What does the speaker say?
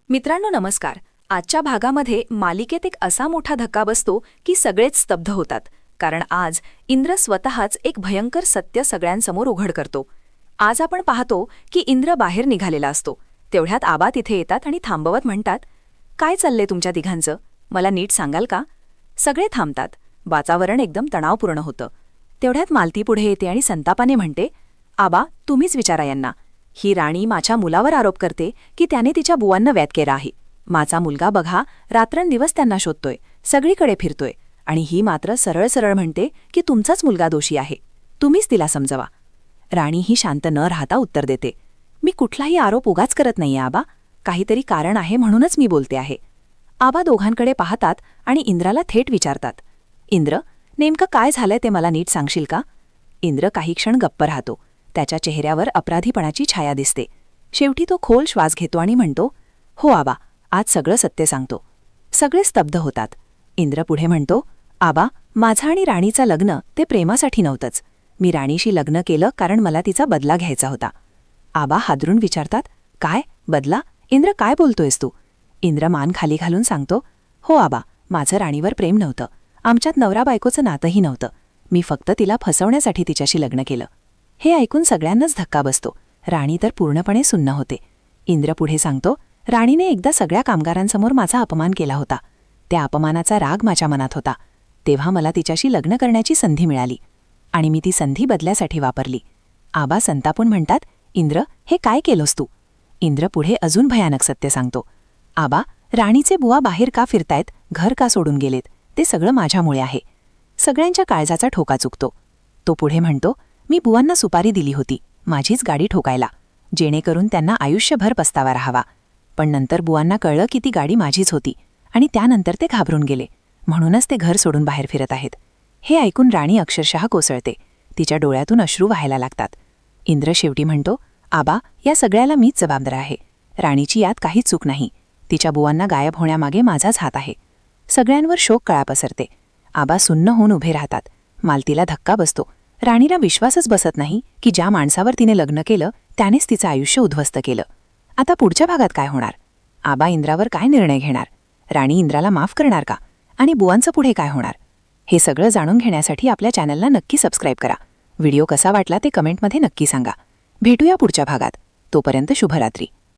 मित्रांनो नमस्कार. आजच्या भागामध्ये मालिकेत एक असा मोठा धक्का बसतो की सगळेच स्तब्ध होतात. कारण आज इंद्र स्वतःच एक भयंकर सत्य सगळ्यांसमोर उघड करतो. आज आपण पाहतो की इंद्र बाहेर निघालेला असतो. तेवढ्यात आबा तिथे येतात आणि थांबवत म्हणतात, काय चाललंय तुमच्या तिघांचं? मला नीट सांगाल का? सगळे थांबतात. वातावरण एकदम तणावपूर्ण होतं. तेवढ्यात मालती पुढे येते आणि संतापाने म्हणते, आबा तुम्हीच विचारा यांना. ही राणी माझ्या मुलावर आरोप करते की त्याने तिच्या बुवांना वैद केला आहे. माझा मुलगा बघा रात्रंदिवस त्यांना शोधतोय, सगळीकडे फिरतोय, आणि ही मात्र सरळ सरळ म्हणते की तुमचाच मुलगा दोषी आहे. तुम्हीच तिला समजवा. राणी ही शांत न राहता उत्तर देते, मी कुठलाही आरोप उगाच करत नाहीये आबा. काहीतरी कारण आहे म्हणूनच मी बोलते आहे. आबा दोघांकडे पाहतात आणि इंद्राला थेट विचारतात, इंद्र नेमकं काय झालंय ते मला नीट सांगशील का? इंद्र काही क्षण गप्प राहतो. त्याच्या चेहऱ्यावर अपराधीपणाची छाया दिसते. शेवटी तो खोल श्वास घेतो आणि म्हणतो, हो आबा, आज सगळं सत्य सांगतो. सगळे स्तब्ध होतात. इंद्र पुढे म्हणतो, आबा माझं आणि राणीचं लग्न ते प्रेमासाठी नव्हतंच. मी राणीशी लग्न केलं कारण मला तिचा बदला घ्यायचा होता. आबा हादरून विचारतात, काय बदला? इंद्र काय बोलतोयस तू? इंद्र मान खाली घालून सांगतो, हो आबा, माझं राणीवर प्रेम नव्हतं. आमच्यात नवरा बायकोचं नातंही नव्हतं. मी फक्त तिला फसवण्यासाठी तिच्याशी लग्न केलं. हे ऐकून सगळ्यांनाच धक्का बसतो. राणी तर पूर्णपणे सुन्न होते. इंद्र पुढे सांगतो, राणीने एकदा सगळ्या कामगारांसमोर माझा अपमान केला होता. त्या अपमानाचा राग माझ्या मनात होता. तेव्हा मला तिच्याशी लग्न करण्याची संधी मिळाली आणि मी ती संधी बदल्यासाठी वापरली. आबा संतापून म्हणतात, इंद्र हे काय केलंस तू? इंद्र पुढे अजून भयानक सत्य सांगतो, आबा राणीचे बुवा बाहेर का फिरतायत, घर का सोडून गेलेत, ते सगळं माझ्यामुळे आहे. सगळ्यांच्या काळजाचा ठोका चुकतो. तो पुढे म्हणतो, मी बुवांना सुपारी दिली होती माझीच गाडी ठोकायला, जेणेकरून त्यांना आयुष्यभर पस्तावा राहावा. पण नंतर बुवांना कळलं की ती गाडी माझीच होती आणि त्यानंतर ते घाबरून गेले. म्हणूनच ते घर सोडून बाहेर फिरत आहेत. हे ऐकून राणी अक्षरशः कोसळते. तिच्या डोळ्यातून अश्रू वाहायला लागतात. इंद्र शेवटी म्हणतो, आबा या सगळ्याला मीच जबाबदार आहे. राणीची यात काहीच चूक नाही. तिच्या बुवांना गायब होण्यामागे माझाच हात आहे. सगळ्यांवर शोक कळा पसरते. आबा सुन्न होऊन उभे राहतात. मालतीला धक्का बसतो. राणीला विश्वासच बसत नाही की ज्या माणसावर तिने लग्न केलं त्यानेच तिचं आयुष्य उद्ध्वस्त केलं. आता पुढच्या भागात काय होणार? आबा इंद्रावर काय निर्णय घेणार? राणी इंद्राला माफ करणार का? आणि बुवांचं पुढे काय होणार? हे सगळं जाणून घेण्यासाठी आपल्या चॅनलला नक्की सबस्क्राईब करा. व्हिडिओ कसा वाटला ते कमेंटमध्ये नक्की सांगा. भेटूया पुढच्या भागात. तोपर्यंत शुभरात्री.